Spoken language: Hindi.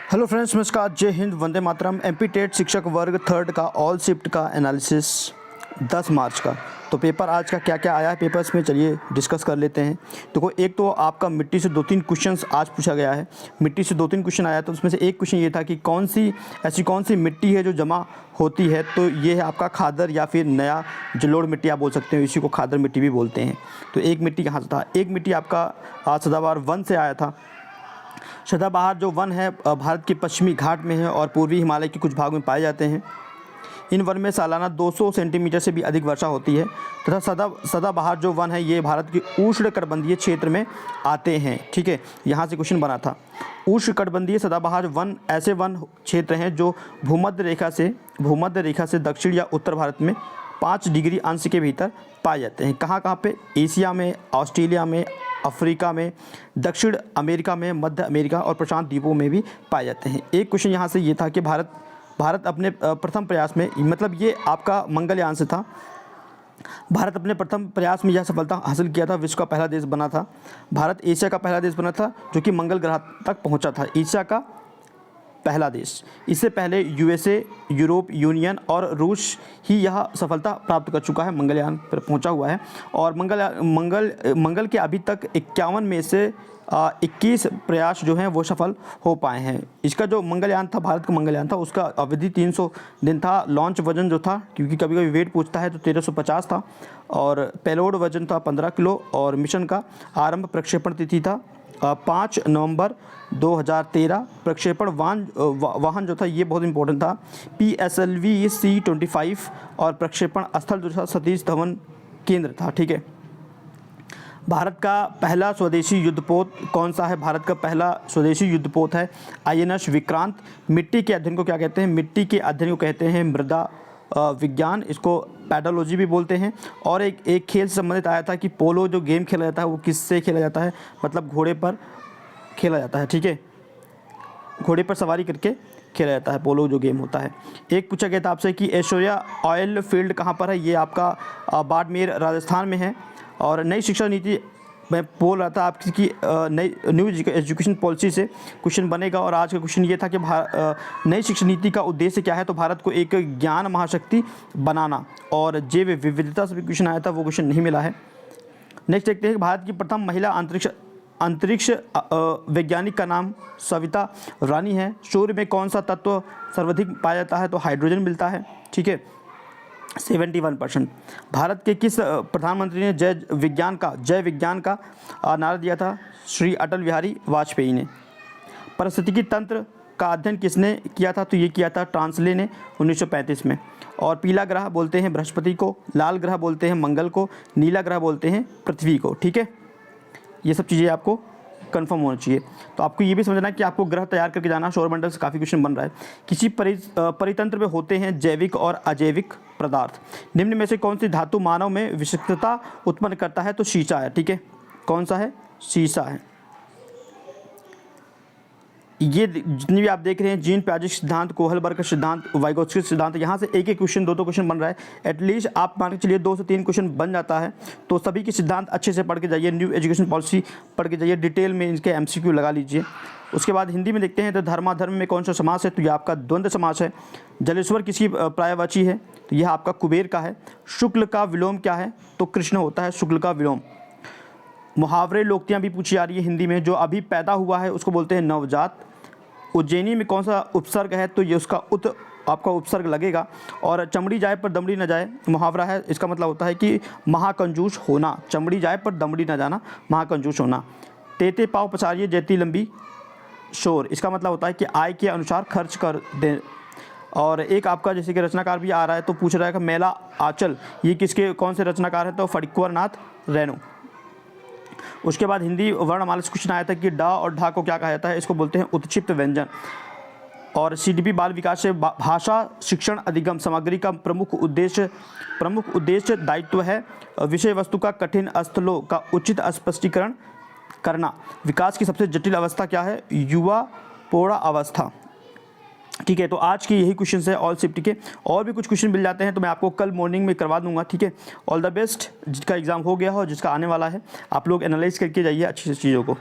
हेलो फ्रेंड्स, नमस्कार, जय हिंद, वंदे मातरम। एमपी टेट शिक्षक वर्ग थर्ड का ऑल शिफ्ट का एनालिसिस 10 मार्च का। तो पेपर आज का क्या क्या आया है पेपर्स में, चलिए डिस्कस कर लेते हैं। देखो, एक तो आपका मिट्टी से 2-3 क्वेश्चंस आज पूछा गया है। मिट्टी से 2-3 क्वेश्चन आया, तो उसमें से एक क्वेश्चन ये था कि कौन सी मिट्टी है जो जमा होती है। तो ये है आपका खादर या फिर नया जलोढ़ मिट्टी आप बोल सकते हो, इसी को खादर मिट्टी भी बोलते हैं। तो एक मिट्टी यहाँ से था। एक मिट्टी आपका सदाबहार वन से आया था। सदाबहार जो वन है भारत के पश्चिमी घाट में है और पूर्वी हिमालय के कुछ भागों में पाए जाते हैं। इन वन में सालाना 200 सेंटीमीटर से भी अधिक वर्षा होती है तथा सदाबहार जो वन है ये भारत के उष्णकटिबंधीय क्षेत्र में आते हैं। ठीक है, यहाँ से क्वेश्चन बना था। उष्णकटिबंधीय सदाबहार वन ऐसे वन क्षेत्र हैं जो भूमध्य रेखा से दक्षिण या उत्तर भारत में 5 डिग्री अंश के भीतर पाए जाते हैं। कहाँ कहाँ पे? एशिया में, ऑस्ट्रेलिया में, अफ्रीका में, दक्षिण अमेरिका में, मध्य अमेरिका और प्रशांत द्वीपों में भी पाए जाते हैं। एक क्वेश्चन यहाँ से ये था कि भारत अपने प्रथम प्रयास में, मतलब ये आपका मंगलयान से था, भारत अपने प्रथम प्रयास में यह सफलता हासिल किया था, विश्व का पहला देश बना था। भारत एशिया का पहला देश बना था जो कि मंगल ग्रह तक पहुँचा था, एशिया का पहला देश। इससे पहले यूएसए, यूरोप यूनियन और रूस ही यह सफलता प्राप्त कर चुका है, मंगलयान पर पहुंचा हुआ है। और मंगल के अभी तक 51 में से 21 प्रयास जो हैं वो सफल हो पाए हैं। इसका जो मंगलयान था, भारत का मंगलयान था, उसका अवधि 300 दिन था। लॉन्च वजन जो था, क्योंकि कभी कभी वेट पूछता है, तो 1350 था। और पेलोड वजन था 15 किलो। और मिशन का आरंभ प्रक्षेपण तिथि था 5 नवंबर 2013। प्रक्षेपण वाहन जो था ये बहुत इंपॉर्टेंट था, PSLV C-25। और प्रक्षेपण स्थल जो था सतीश धवन केंद्र था। ठीक है, भारत का पहला स्वदेशी युद्धपोत कौन सा है? भारत का पहला स्वदेशी युद्धपोत है INS विक्रांत। मिट्टी के अध्ययन को क्या कहते हैं? मिट्टी के अध्ययन को कहते हैं मृदा विज्ञान, इसको पैडोलॉजी भी बोलते हैं। और एक खेल से संबंधित आया था कि पोलो जो गेम खेला जाता है वो किससे खेला जाता है? मतलब घोड़े पर खेला जाता है। ठीक है, घोड़े पर सवारी करके खेला जाता है पोलो जो गेम होता है। एक पूछा गया था आपसे कि ऐश्वर्या ऑयल फील्ड कहाँ पर है? ये आपका बाड़मेर राजस्थान में है। और नई शिक्षा नीति मैं बोल रहा था आपकी नई न्यू एजुकेशन पॉलिसी से क्वेश्चन बनेगा। और आज का क्वेश्चन ये था कि नई शिक्षा नीति का उद्देश्य क्या है? तो भारत को एक ज्ञान महाशक्ति बनाना। और जैव विविधता से भी क्वेश्चन आया था, वो क्वेश्चन नहीं मिला है। नेक्स्ट देखते हैं कि भारत की प्रथम महिला अंतरिक्ष वैज्ञानिक का नाम सविता रानी है। सूर्य में कौन सा तत्व सर्वाधिक पाया जाता है? तो हाइड्रोजन मिलता है। ठीक है, 71%। भारत के किस प्रधानमंत्री ने जय विज्ञान का नारा दिया था? श्री अटल बिहारी वाजपेयी ने। पारिस्थितिकी तंत्र का अध्ययन किसने किया था? तो ये किया था ट्रांसले ने 1935 में। और पीला ग्रह बोलते हैं बृहस्पति को, लाल ग्रह बोलते हैं मंगल को, नीला ग्रह बोलते हैं पृथ्वी को। ठीक है, ये सब चीज़ें आपको कंफर्म होना चाहिए। तो आपको ये भी समझना है कि आपको ग्रह तैयार करके जाना। सौरमंडल से काफ़ी क्वेश्चन बन रहा है। किसी परितंत्र में होते हैं जैविक और अजैविक पदार्थ। निम्न में से कौन सी धातु मानव में विषाक्तता उत्पन्न करता है? तो शीशा है। ठीक है, कौन सा है? शीशा है। ये जितनी भी आप देख रहे हैं, जीन प्याजे सिद्धांत, कोहलबर्ग का सिद्धांत, वाइगोत्स्की सिद्धांत, यहाँ से एक क्वेश्चन, दो क्वेश्चन बन रहा है। एटलीस्ट आप मान के चलिए 2 से 3 क्वेश्चन बन जाता है। तो सभी के सिद्धांत अच्छे से पढ़ के जाइए, न्यू एजुकेशन पॉलिसी पढ़ के जाइए, डिटेल में इनके MCQ लगा लीजिए। उसके बाद हिंदी में देखते हैं तो धर्माधर्म में कौन सा समास है? तो यह आपका द्वंद्व समास है। जलेश्वर किसकी पर्यायवाची है? तो यह आपका कुबेर का है। शुक्ल का विलोम क्या है? तो कृष्ण होता है शुक्ल का विलोम। मुहावरे लोकोक्तियाँ भी पूछी जा रही है हिंदी में। जो अभी पैदा हुआ है उसको बोलते हैं नवजात। उज्जैनी में कौन सा उपसर्ग है? तो ये उसका आपका उपसर्ग लगेगा। और चमड़ी जाए पर दमड़ी न जाए मुहावरा है, इसका मतलब होता है कि महाकंजूस होना। चमड़ी जाए पर दमड़ी न जाना, महाकंजूस होना। तेते पाँव पसारिए जैती लंबी शोर, इसका मतलब होता है कि आय के अनुसार खर्च कर दें। और एक आपका जैसे कि रचनाकार भी आ रहा है, तो पूछ रहा है कि मेला आंचल, ये किसके कौन से रचनाकार हैं? तो फड़कुवर नाथ रैनो। उसके बाद हिंदी वर्णमाला से क्वेश्चन आया था कि डा और ढा को क्या कहा जाता है? इसको बोलते हैं उत्क्षिप्त व्यंजन। और CDP बाल विकास से भाषा शिक्षण अधिगम सामग्री का प्रमुख उद्देश्य दायित्व है विषय वस्तु का कठिन स्थलों का उचित स्पष्टीकरण करना। विकास की सबसे जटिल अवस्था क्या है? युवा पौड़ा अवस्था। ठीक है, तो आज की यही क्वेश्चन है ऑल शिफ्ट के। और भी कुछ क्वेश्चन मिल जाते हैं तो मैं आपको कल मॉर्निंग में करवा दूंगा। ठीक है, ऑल द बेस्ट। जिसका एग्ज़ाम हो गया हो, जिसका आने वाला है, आप लोग एनालाइज करके जाइए अच्छी चीज़ों को।